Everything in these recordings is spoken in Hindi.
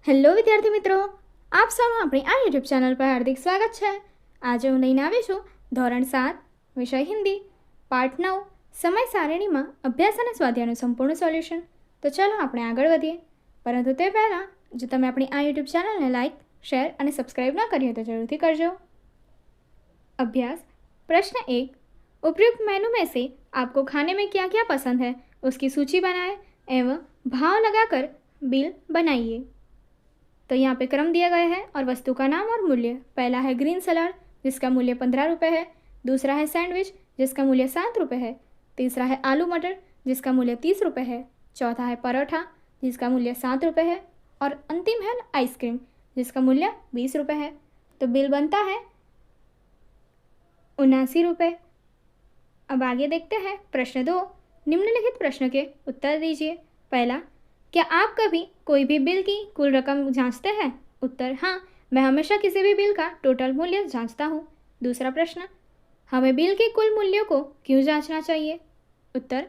હેલો વિદ્યાર્થી મિત્રો, આપ સૌનું આપણી આ યુટ્યુબ ચેનલ પર હાર્દિક સ્વાગત છે। આજે હું લઈને આવી છું ધોરણ 7 વિષય હિન્દી પાઠ 9 સમય સારણીમાં અભ્યાસ અને સ્વાધ્યાયનું સંપૂર્ણ સોલ્યુશન। તો ચાલો આપણે આગળ વધીએ, પરંતુ તે પહેલાં જો તમે આપણી આ યુટ્યુબ ચેનલને લાઇક, शेयर અને સબસ્ક્રાઇબ ના કરી હોય તો जरूरથી करजो। अभ्यास प्रश्न 1, उपयुक्त मेनू में से आपको खाने में क्या क्या पसंद है उसकी सूची बनाएं एवं भाव लगाकर बिल बनाइए। तो यहाँ पे क्रम दिया गया है और वस्तु का नाम और मूल्य। पहला है ग्रीन सलाद जिसका मूल्य 15 रुपये है, दूसरा है सैंडविच जिसका मूल्य 7 रुपये है, तीसरा है आलू मटर जिसका मूल्य 30 रुपये है, चौथा है परोठा जिसका मूल्य 7 रुपये है और अंतिम है आइसक्रीम जिसका मूल्य 20 रुपये है। तो बिल बनता है 79 रुपये। अब आगे देखते हैं प्रश्न 2, निम्नलिखित प्रश्न के उत्तर दीजिए। पहला, क्या आप कभी कोई भी बिल की कुल रकम जांचते हैं? उत्तर, हाँ, मैं हमेशा किसी भी बिल का टोटल मूल्य जांचता हूँ। दूसरा प्रश्न, हमें बिल के कुल मूल्यों को क्यों जांचना चाहिए? उत्तर,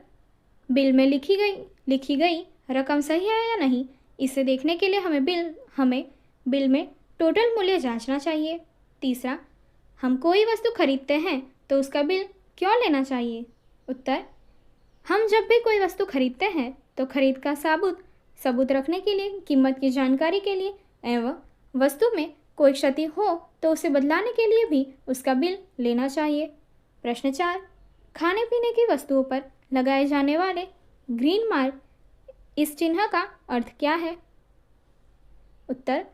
बिल में लिखी गई रकम सही है या नहीं, इसे देखने के लिए हमें बिल में टोटल मूल्य जांचना चाहिए। तीसरा, हम कोई वस्तु खरीदते हैं तो उसका बिल क्यों लेना चाहिए? उत्तर, हम जब भी कोई वस्तु खरीदते हैं तो खरीद का सबूत रखने के लिए, कीमत की जानकारी के लिए एवं वस्तु में कोई क्षति हो तो उसे बदलाने के लिए भी उसका बिल लेना चाहिए। प्रश्न 4, खाने पीने की वस्तुओं पर लगाए जाने वाले ग्रीन मार्क, इस चिन्ह का अर्थ क्या है? उत्तर,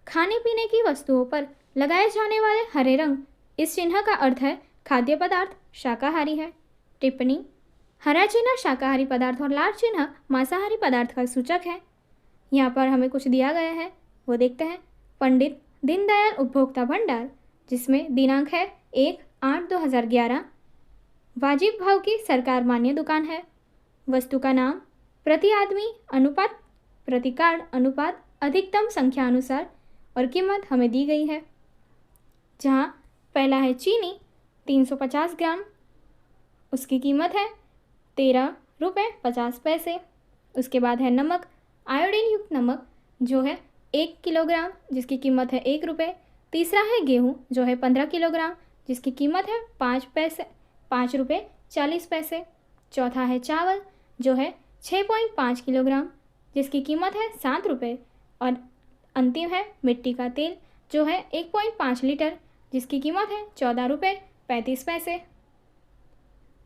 खाने पीने की वस्तुओं पर लगाए जाने वाले हरे रंग, इस चिन्ह का अर्थ है खाद्य पदार्थ शाकाहारी है। टिप्पणी, हरा चिन्ह शाकाहारी पदार्थ और लाल चिन्ह मांसाहारी पदार्थ का सूचक है। यहाँ पर हमें कुछ दिया गया है, वो देखते हैं। पंडित दीनदयाल उपभोक्ता भंडार, जिसमें दिनांक है 1/8/2011, वाजिब भाव की सरकार मान्य दुकान है। वस्तु का नाम प्रति आदमी अनुपात, प्रति कार्ड अनुपात, अधिकतम संख्या अनुसार और कीमत हमें दी गई है। जहाँ पहला है चीनी 350 ग्राम, उसकी कीमत है 13 रुपये 50 पैसे। उसके बाद है नमक, आयोडीन युक्त नमक जो है 1 किलोग्राम जिसकी कीमत है 1 रुपये। तीसरा है गेहूँ जो है 15 किलोग्राम जिसकी कीमत है 5 रुपये 40 पैसे। चौथा है चावल जो है 6.5 किलोग्राम जिसकी कीमत है 7 रुपये। और अंतिम है मिट्टी का तेल जो है 1.5 लीटर जिसकी कीमत है 14 रुपये 35 पैसे।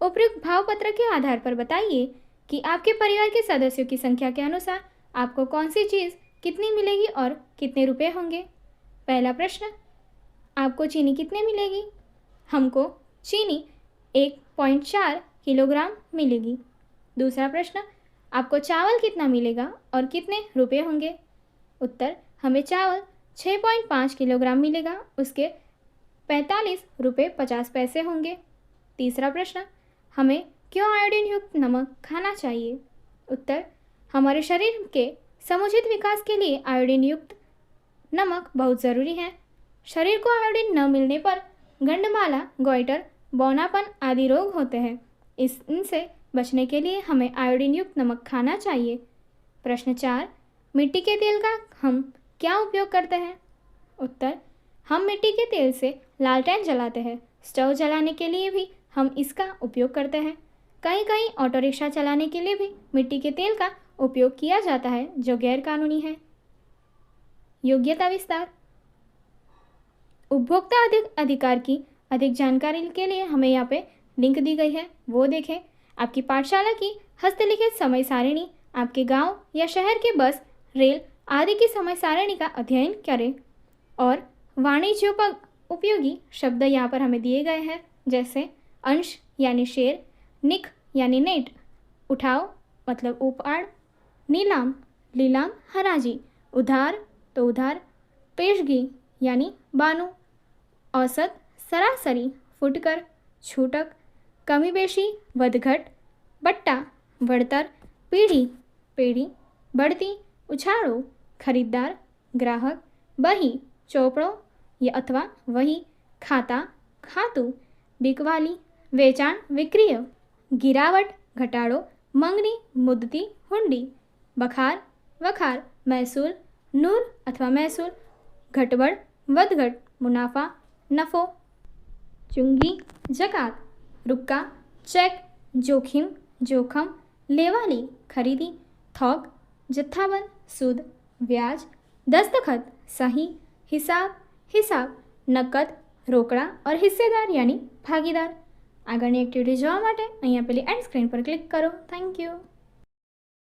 उपयुक्त भाव पत्र के आधार पर बताइए कि आपके परिवार के सदस्यों की संख्या के अनुसार आपको कौन सी चीज़ कितनी मिलेगी और कितने रुपए होंगे। पहला प्रश्न, आपको चीनी कितने मिलेगी? हमको चीनी 1.4 किलोग्राम मिलेगी। दूसरा प्रश्न, आपको चावल कितना मिलेगा और कितने रुपए होंगे? उत्तर, हमें चावल 6.5 किलोग्राम मिलेगा, उसके 45 रुपये 50 पैसे होंगे। तीसरा प्रश्न, हमें क्यों आयोडीन युक्त नमक खाना चाहिए? उत्तर, हमारे शरीर के समुचित विकास के लिए आयोडीन युक्त नमक बहुत ज़रूरी है। शरीर को आयोडीन न मिलने पर गंडमाला, गोइटर, बौनापन आदि रोग होते हैं। इनसे बचने के लिए हमें आयोडीन युक्त नमक खाना चाहिए। प्रश्न 4, मिट्टी के तेल का हम क्या उपयोग करते हैं? उत्तर, हम मिट्टी के तेल से लालटेन जलाते हैं। स्टोव जलाने के लिए भी हम इसका उपयोग करते हैं। कहीं ऑटो रिक्शा चलाने के लिए भी मिट्टी के तेल का उपयोग किया जाता है जो गैर कानूनी है। योग्यता विस्तार, उपभोक्ता अधिकार की अधिक जानकारी के लिए हमें यहाँ पे लिंक दी गई है, वो देखें। आपकी पाठशाला की हस्तलिखित समय सारिणी, आपके गांव या शहर के बस, रेल आदि की समय सारिणी का अध्ययन करें। और वाणिज्योपयोगी शब्द यहाँ पर हमें दिए गए हैं, जैसे अंश यानी शेर, निक यानी नेट, उठाव मतलब उपाड़, नीलाम लीलाम हराजी, उधार तो उधार, पेशगी यानी बानू, औसत सरासरी, फुटकर, छूटक, कमी बेशी, वधघट, बट्टा, बढ़तर, पीढ़ी पेढ़ी, बढ़ती, उछाड़ो, खरीदार, ग्राहक, बही, ચોપડો अथवा वही, खाता, खातु, बिकवाली, वेचाण, विक्रिय, गिरावट, घटाड़ो, मंगनी, मुद्दती, हुंडी, बखार, वखार, महसूल, નૂર અથવા મહેસૂલ, ઘટવડ, વધઘટ, મુનાફા, નફો, ચુંગી, જકાત, રૂક્કા, ચેક, જોખીમ, જોખમ, લેવાલી, ખરીદી, थोक, जत्थाबंद, सूद, ब्याज, दस्तखत, सही, हिसाब, हिसाब, नकद, रोकड़ा और हिस्सेदार यानी भागीदार। આગળની એક્ટિવિટી જોવા માટે અહીંયા પેલી એન્ડ સ્ક્રીન પર ક્લિક કરો. Thank you.